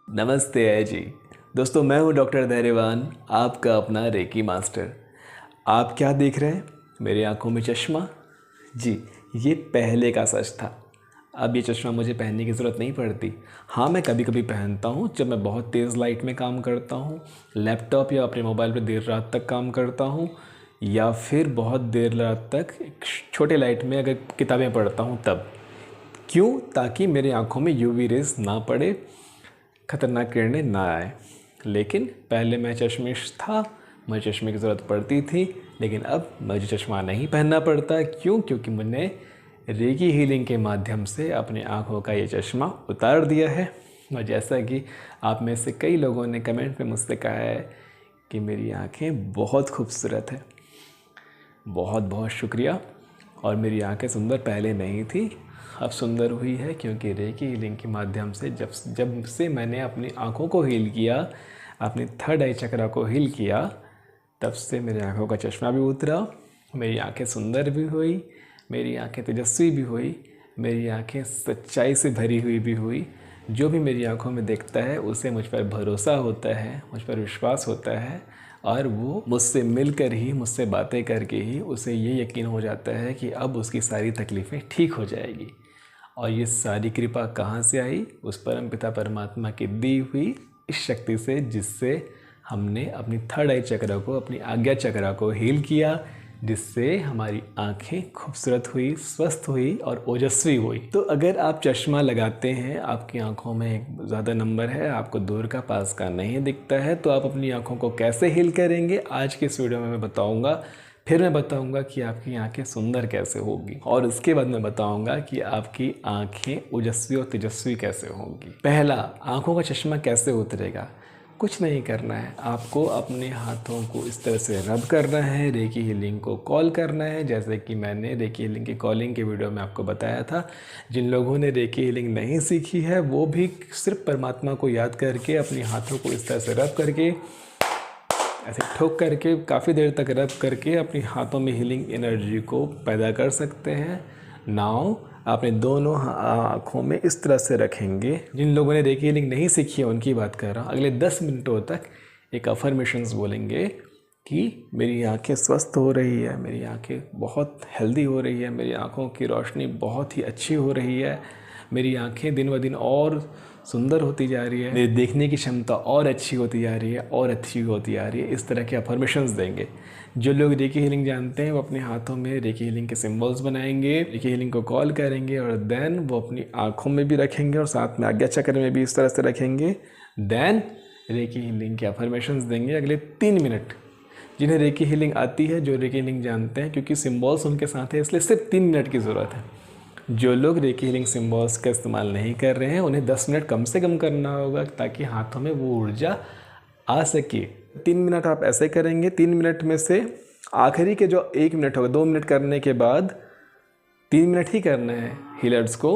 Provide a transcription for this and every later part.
नमस्ते है जी। दोस्तों, मैं हूं डॉक्टर धैर्यवान, आपका अपना रेकी मास्टर। आप क्या देख रहे हैं? मेरी आंखों में चश्मा। जी, ये पहले का सच था। अब ये चश्मा मुझे पहनने की ज़रूरत नहीं पड़ती। हाँ, मैं कभी कभी पहनता हूँ जब मैं बहुत तेज़ लाइट में काम करता हूँ, लैपटॉप या अपने मोबाइल पर देर रात तक काम करता हूँ, या फिर बहुत देर रात तक एक छोटे लाइट में अगर किताबें पढ़ता हूँ तब। क्यों? ताकि मेरी आंखों में यूवी रेस ना पड़े, खतरनाक किरणें ना आए। लेकिन पहले मैं चश्मिश था, मुझे चश्मे की ज़रूरत पड़ती थी, लेकिन अब मुझे चश्मा नहीं पहनना पड़ता। क्यों? क्योंकि मैंने रेकी हीलिंग के माध्यम से अपनी आँखों का ये चश्मा उतार दिया है। और जैसा कि आप में से कई लोगों ने कमेंट में मुझसे कहा है कि मेरी आँखें बहुत खूबसूरत है, बहुत बहुत शुक्रिया। और मेरी आंखें सुंदर पहले नहीं थी, अब सुंदर हुई है, क्योंकि रेकी हीलिंग के माध्यम से जब से मैंने अपनी आंखों को हील किया, अपनी थर्ड आई चक्रा को हील किया, तब से मेरी आंखों का चश्मा भी उतरा, मेरी आंखें सुंदर भी हुई, मेरी आंखें तेजस्वी भी हुई, मेरी आंखें सच्चाई से भरी हुई भी हुई। जो भी मेरी आंखों में देखता है उसे मुझ पर भरोसा होता है, मुझ पर विश्वास होता है, और वो मुझसे मिलकर ही, मुझसे बातें करके ही उसे ये यकीन हो जाता है कि अब उसकी सारी तकलीफ़ें ठीक हो जाएगी। और ये सारी कृपा कहाँ से आई? उस परमपिता परमात्मा की दी हुई इस शक्ति से, जिससे हमने अपनी थर्ड आई चक्र को, अपनी आज्ञा चक्र को हील किया, जिससे हमारी आंखें खूबसूरत हुई, स्वस्थ हुई और ओजस्वी हुई। तो अगर आप चश्मा लगाते हैं, आपकी आंखों में एक ज़्यादा नंबर है, आपको दूर का पास का नहीं दिखता है, तो आप अपनी आंखों को कैसे हील करेंगे, आज के इस वीडियो में मैं बताऊंगा। फिर मैं बताऊंगा कि आपकी आंखें सुंदर कैसे होगी, और उसके बाद मैं बताऊंगा कि आपकी आंखें ओजस्वी और तेजस्वी कैसे होंगी। पहला, आंखों का चश्मा कैसे उतरेगा? कुछ नहीं करना है, आपको अपने हाथों को इस तरह से रब करना है, रेकी हीलिंग को कॉल करना है, जैसे कि मैंने रेकी हीलिंग की कॉलिंग के वीडियो में आपको बताया था। जिन लोगों ने रेकी हीलिंग नहीं सीखी है वो भी सिर्फ परमात्मा को याद करके, अपने हाथों को इस तरह से रब करके, ऐसे ठोक करके, काफ़ी देर तक रब करके अपने हाथों में हीलिंग एनर्जी को पैदा कर सकते हैं। नाउ आपने दोनों आँखों में इस तरह से रखेंगे। जिन लोगों ने रेकी हीलिंग नहीं सीखी है उनकी बात कर रहा हूँ। अगले 10 मिनटों तक एक अफर्मेशंस बोलेंगे कि मेरी आंखें स्वस्थ हो रही है, मेरी आंखें बहुत हेल्दी हो रही है, मेरी आंखों की रोशनी बहुत ही अच्छी हो रही है, मेरी आंखें दिन ब दिन और सुंदर होती जा रही है, मेरी देखने की क्षमता और अच्छी होती जा रही है, और अच्छी होती जा रही है। इस तरह के अफर्मेशंस देंगे। जो लोग रेकी हीलिंग जानते हैं वो अपने हाथों में रेकी हीलिंग के सिंबल्स बनाएंगे, रेकी हीलिंग को कॉल करेंगे, और देन वो अपनी आंखों में भी रखेंगे और साथ में आज्ञा चक्र में भी इस तरह से रखेंगे। देन रेकी हीलिंग के अफर्मेशंस देंगे अगले 3 मिनट। जिन्हें रेकी हीलिंग आती है, जो रेकी हीलिंग जानते हैं, क्योंकि सिंबल्स उनके साथ है, इसलिए सिर्फ 3 मिनट की ज़रूरत है। जो लोग रेकी हीलिंग सिंबल्स का इस्तेमाल नहीं कर रहे हैं उन्हें 10 मिनट कम से कम करना होगा, ताकि हाथों में वो ऊर्जा आ सके। 3 मिनट आप ऐसे करेंगे। 3 मिनट में से आखिरी के जो 1 मिनट होगा, 2 मिनट करने के बाद 3 मिनट ही करना है हीलर्स को।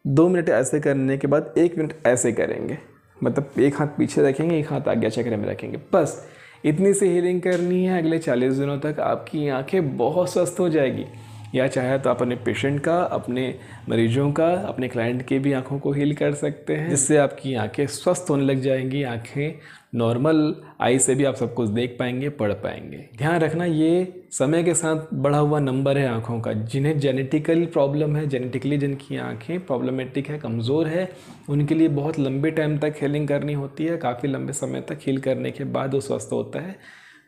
2 मिनट ऐसे करने के बाद 1 मिनट ऐसे करेंगे, मतलब एक हाथ पीछे रखेंगे, एक हाथ आज्ञा चक्र में रखेंगे। बस इतनी सी हीलिंग करनी है। अगले 40 दिनों तक आपकी आंखें बहुत स्वस्थ हो जाएगी। या चाहे तो आप अपने पेशेंट का, अपने मरीजों का, अपने क्लाइंट के भी आंखों को हील कर सकते हैं, जिससे आपकी आंखें स्वस्थ होने लग जाएंगी। आंखें नॉर्मल आई से भी आप सब कुछ देख पाएंगे, पढ़ पाएंगे। ध्यान रखना, ये समय के साथ बढ़ा हुआ नंबर है आंखों का। जिन्हें जेनेटिकल प्रॉब्लम है, जेनेटिकली जिनकी आंखें प्रॉब्लमेटिक है, कमज़ोर है, उनके लिए बहुत लंबे टाइम तक हीलिंग करनी होती है। काफ़ी लंबे समय तक हील करने के बाद वो स्वस्थ होता है,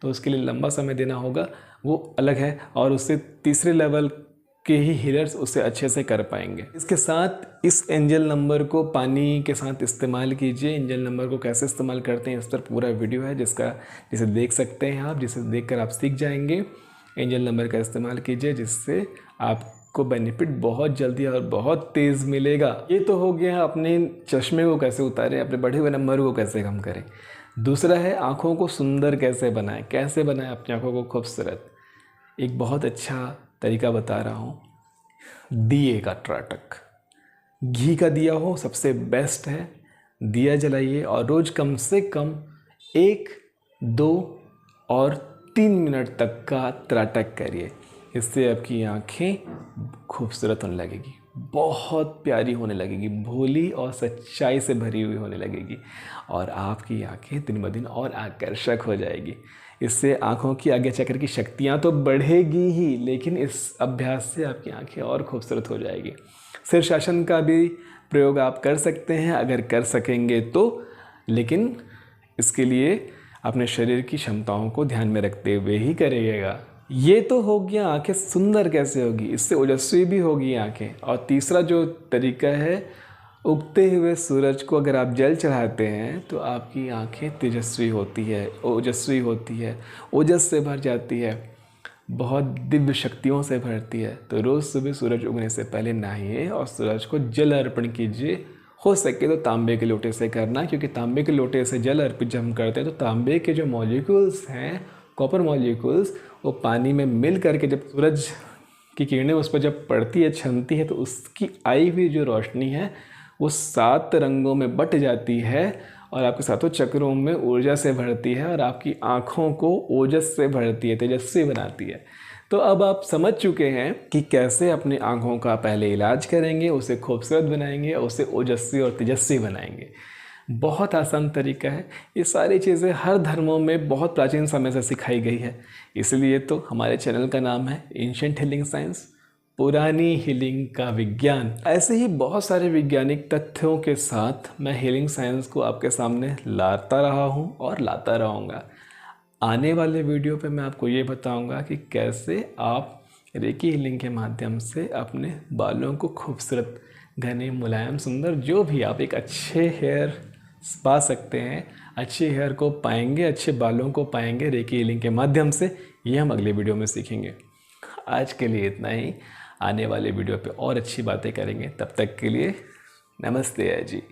तो उसके लिए लंबा समय देना होगा, वो अलग है। और उससे तीसरे लेवल के ही हीलर्स उसे अच्छे से कर पाएंगे। इसके साथ इस एंजल नंबर को पानी के साथ इस्तेमाल कीजिए। एंजल नंबर को कैसे इस्तेमाल करते हैं इस पर पूरा वीडियो है, जिसे देख सकते हैं आप, जिसे देखकर आप सीख जाएंगे। एंजल नंबर का इस्तेमाल कीजिए, जिससे आपको बेनिफिट बहुत जल्दी और बहुत तेज़ मिलेगा। ये तो हो गया अपने चश्मे को कैसे उतारें, अपने बढ़े हुए नंबर को कैसे कम करें। दूसरा है आँखों को सुंदर कैसे बनाएं। कैसे बनाएं अपनी आँखों को खूबसूरत? एक बहुत अच्छा तरीका बता रहा हूँ। दिए का त्राटक, घी का दिया हो सबसे बेस्ट है। दिया जलाइए और रोज़ कम से कम 1, 2 और 3 मिनट तक का त्राटक करिए। इससे आपकी आँखें खूबसूरत होने लगेगी, बहुत प्यारी होने लगेगी, भोली और सच्चाई से भरी हुई होने लगेगी और आपकी आंखें दिन ब दिन और आकर्षक हो जाएगी। इससे आँखों की आगे चक्र की शक्तियाँ तो बढ़ेगी ही, लेकिन इस अभ्यास से आपकी आंखें और खूबसूरत हो जाएगी। शीर्षासन का भी प्रयोग आप कर सकते हैं अगर कर सकेंगे तो, लेकिन इसके लिए अपने शरीर की क्षमताओं को ध्यान में रखते हुए ही करिएगा। ये तो हो गया आंखें सुंदर कैसे होगी, इससे ओजस्वी भी होगी आंखें। और तीसरा जो तरीका है, उगते हुए सूरज को अगर आप जल चढ़ाते हैं तो आपकी आंखें तेजस्वी होती है, ओजस्वी होती है, ओजस से भर जाती है, बहुत दिव्य शक्तियों से भरती है। तो रोज़ सुबह सूरज उगने से पहले नहाइए और सूरज को जल अर्पण कीजिए। हो सके तो तांबे के लोटे से करना, क्योंकि तांबे के लोटे से जल अर्पित जब हम करते हैं तो तांबे के जो मॉलिक्यूल्स हैं, कॉपर मॉलिक्यूल्स, वो पानी में मिल करके जब सूरज की किरणें उस पर जब पड़ती है, छनती है, तो उसकी आई हुई जो रोशनी है वो 7 रंगों में बट जाती है और आपके सातों चक्रों में ऊर्जा से भरती है और आपकी आँखों को ओजस से भरती है, तेजस्वी बनाती है। तो अब आप समझ चुके हैं कि कैसे अपनी आँखों का पहले इलाज करेंगे, उसे खूबसूरत बनाएंगे और उसे ओजस्वी और तेजस्वी बनाएंगे। बहुत आसान तरीका है। ये सारी चीज़ें हर धर्मों में बहुत प्राचीन समय से सिखाई गई है, इसलिए तो हमारे चैनल का नाम है एंशिएंट हीलिंग साइंस, पुरानी हीलिंग का विज्ञान। ऐसे ही बहुत सारे वैज्ञानिक तथ्यों के साथ मैं हीलिंग साइंस को आपके सामने लाता रहा हूँ और लाता रहूँगा। आने वाले वीडियो पे मैं आपको ये बताऊँगा कि कैसे आप रेकी हीलिंग के माध्यम से अपने बालों को खूबसूरत, घने, मुलायम, सुंदर, जो भी आप एक अच्छे हेयर पा सकते हैं, अच्छे हेयर को पाएंगे, अच्छे बालों को पाएंगे रेकी हीलिंग के माध्यम से। ये हम अगले वीडियो में सीखेंगे। आज के लिए इतना ही। आने वाले वीडियो पे और अच्छी बातें करेंगे। तब तक के लिए नमस्ते जी।